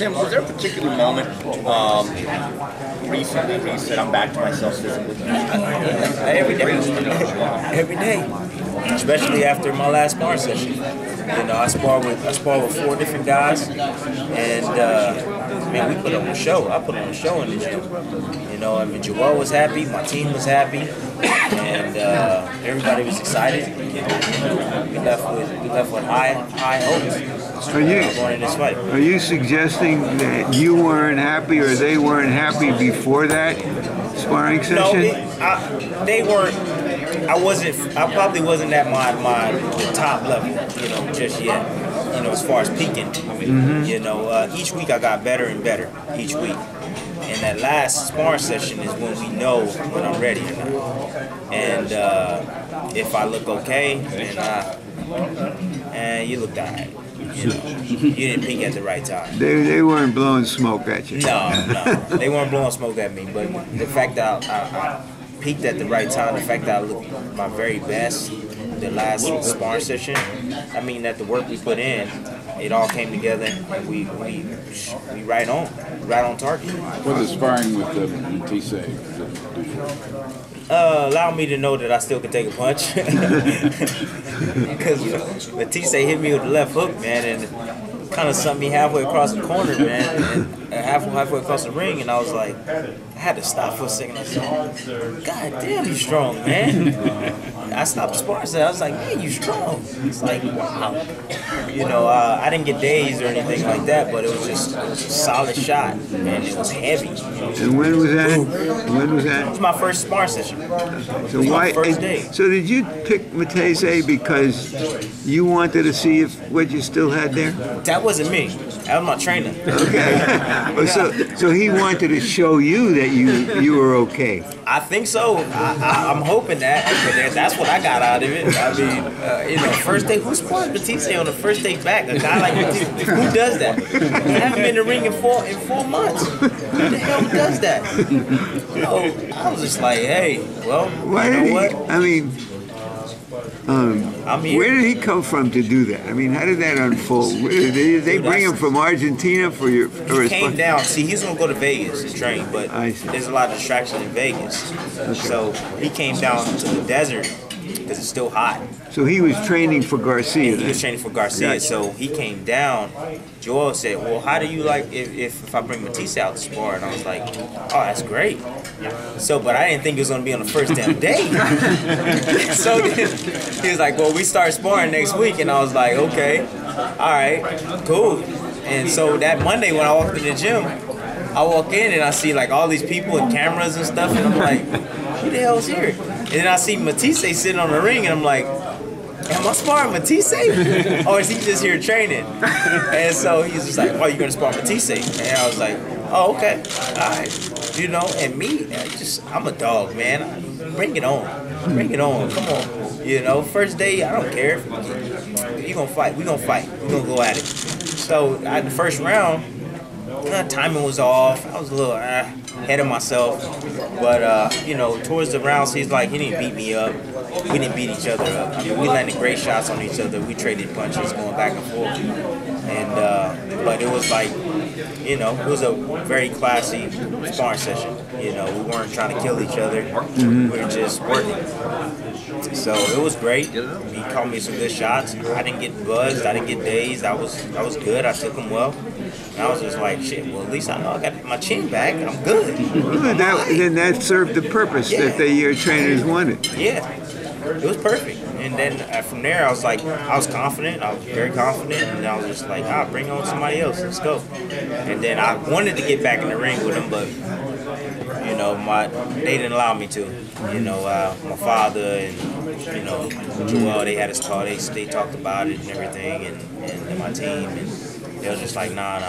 Tim, was there a particular moment recently where you said, I'm back to myself physically? Every day. Every day. Especially after my last spar session. You know, I spar with 4 different guys, and man, we put on a show. I put on a show in the gym. You know, I mean, Joel was happy, my team was happy, and everybody was excited. You know, we left with high hopes. Going in this fight. Are you suggesting that you weren't happy or they weren't happy before that sparring session? No, they weren't. I probably wasn't at the top level, you know, just yet. You know, as far as peaking. You know, each week I got better and better each week. And that last sparring session is when we know when I'm ready or not. And if I look okay, then you looked all right. You know, you didn't peak at the right time. They weren't blowing smoke at you. No, they weren't blowing smoke at me. But the fact that I peaked at the right time, the fact that I looked my very best the last sparring session, I mean that the work we put in, it all came together, and we right on target. What does sparring with Matthysse do? Allow me to know that I still can take a punch. Because Matthysse hit me with the left hook, man, and kind of sent me halfway across the corner, man, and halfway across the ring, and I was like, I had to stop for a second. I said, God damn, you strong, man. I stopped sparring. I was like, man, you strong. It's like, wow. You know, I didn't get dazed or anything like that, but it was a solid shot, and it was heavy. And when was that? When was that? It was my first sparring session. So why? First day. So did you pick Matthysse because you wanted to see what you still had there? That wasn't me. That was my trainer. Okay. So he wanted to show you that you were okay. I think so. I'm hoping that, but that's what I got out of it. I mean, you know, first day, who spars Matthysse on the first day back? A guy like Matthysse, who does that? I haven't been in the ring in 4 months. Who the hell does that? You know, I was just like, hey, well, Why you know did what? I mean, I'm here. where did he come from to do that? I mean, how did that unfold? Did they bring him from Argentina for your? He came down. See, he's gonna go to Vegas and train, but there's a lot of distraction in Vegas. Okay. So he came down to the desert because it's still hot. So he was training for Garcia. He was training for Garcia. Gotcha. So he came down. Joel said, "Well, how do you like if I bring Matthysse out to spar?" And I was like, "Oh, that's great." So, but I didn't think it was gonna be on the first damn day. So then he was like, "Well, we start sparring next week," and I was like, "Okay, all right, cool." And so that Monday when I walked in the gym, I walk in and I see like all these people and cameras and stuff, and I'm like, "Who the hell's here?" And then I see Matthysse sitting on the ring, and I'm like, am I sparring Matthysse? Or is he just here training? And so he's just like, oh, you're going to spar Matthysse? And I was like, oh, okay. All right. You know, and me, I'm a dog, man. Bring it on. Bring it on. Come on. You know, first day, I don't care. You're going to fight. We're going to fight. We're going to go at it. So at the first round, timing was off. I was a little ahead of myself. But, you know, towards the rounds, he's like, he didn't beat me up. We didn't beat each other up. I mean, we landed great shots on each other. We traded punches going back and forth. And, but it was like, you know, it was a very classy sparring session. You know, we weren't trying to kill each other. We were just working. So it was great. He caught me some good shots. I didn't get buzzed. I didn't get dazed. I was good. I took them well. And I was just like, shit, well, at least I know I got my chin back. I'm good. Well, then that served the purpose that your trainers wanted. Yeah. It was perfect. And then from there, I was like, I was confident. I was very confident. And I was just like, bring on somebody else. Let's go. And then I wanted to get back in the ring with him, but, you know, they didn't allow me to. You know, my father and, you know, Joel, they had us call. They talked about it and everything, and my team. And they were just like, nah.